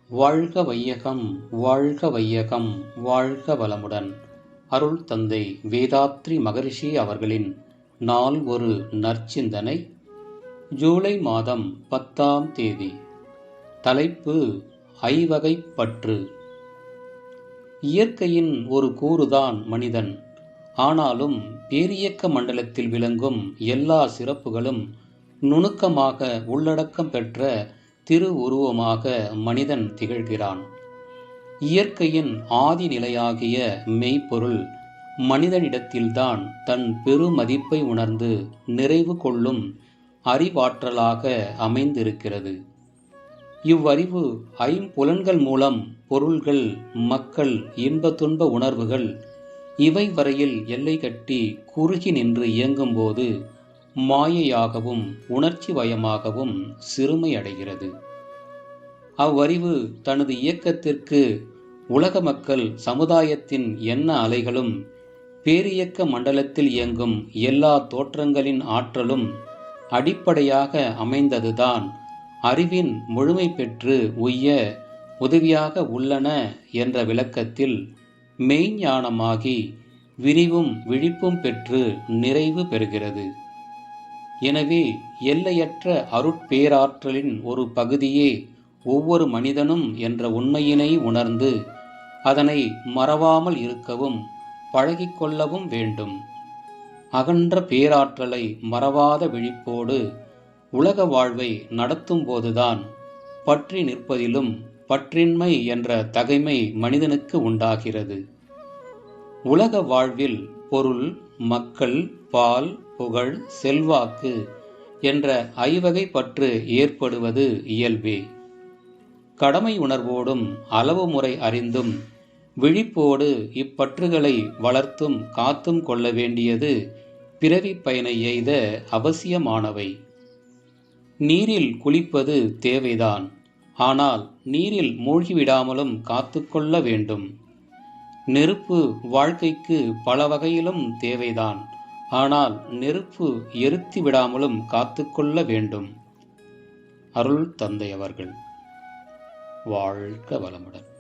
வாழ்க வையகம் வாழ்க வையகம் வாழ்க வளமுடன். அருள் தந்தை வேதாத்ரி மகரிஷி அவர்களின் நாள் ஒரு நற்சிந்தனை. ஜூலை மாதம் 10ஆம் தேதி. தலைப்பு ஐவகைப் பற்று. இயற்கையின் ஒரு கூறுதான் மனிதன். ஆனாலும் பேரியக்க மண்டலத்தில் விளங்கும் எல்லா சிறப்புகளும் நுணுக்கமாக உள்ளடக்கம் பெற்ற திரு உருவமாக மனிதன் திகழ்கிறான். இயற்கையின் ஆதி நிலையாகிய மெய்ப்பொருள் மனிதனிடத்தில்தான் தன் பெருமதிப்பை உணர்ந்து நிறைவு கொள்ளும் அறிவாற்றலாக அமைந்திருக்கிறது. இவ்வறிவு ஐம்புலன்கள் மூலம் பொருள்கள், மக்கள், இன்ப துன்ப உணர்வுகள் இவை வரையில் எல்லை கட்டி குறுகி நின்று இயங்கும்போது மாயையாகவும் உணர்ச்சி வயமாகவும் சிறுமையடைகிறது. அவ்வறிவு தனது இயக்கத்திற்கு உலக மக்கள் சமுதாயத்தின் எண்ண அலைகளும் பேரியக்க மண்டலத்தில் இயங்கும் எல்லா தோற்றங்களின் ஆற்றலும் அடிப்படையாக அமைந்ததுதான் அறிவின் முழுமை பெற்று உய்ய உதவியாக உள்ளன என்ற விளக்கத்தில் மெய்ஞானமாகி விரிவும் விழிப்பும் பெற்று நிறைவு பெறுகிறது. எனவே எல்லையற்ற அருட்பேராற்றலின் ஒரு பகுதியே ஒவ்வொரு மனிதனும் என்ற உண்மையினை உணர்ந்து அதனை மறவாமல் இருக்கவும் பழகிக்கொள்ளவும் வேண்டும். அகன்ற பேராற்றலை மறவாத விழிப்போடு உலக வாழ்வை நடத்தும் போதுதான் பற்றி நிற்பதிலும் பற்றின்மை என்ற தகைமை மனிதனுக்கு உண்டாகிறது. உலக வாழ்வில் பொருள், மக்கள், பால், புகழ், செல்வாக்கு என்ற ஐவகை பற்று ஏற்படுவது இயல்பே. கடமை உணர்வோடும் அளவு முறை அறிந்தும் விழிப்போடு இப்பற்றுகளை வளர்த்தும் காத்தும் கொள்ள வேண்டியது பிறவி பயனை எய்த அவசியமானவை. நீரில் குளிப்பது தேவைதான். ஆனால் நீரில் மூழ்கிவிடாமலும் காத்து கொள்ள வேண்டும். நெருப்பு வாழ்க்கைக்கு பல வகையிலும் தேவைதான். ஆனால் நெருப்பு எரித்து விடாமலும் காத்து கொள்ள வேண்டும். அருள் தந்தை அவர்கள் வாழ்க வளமுடன்.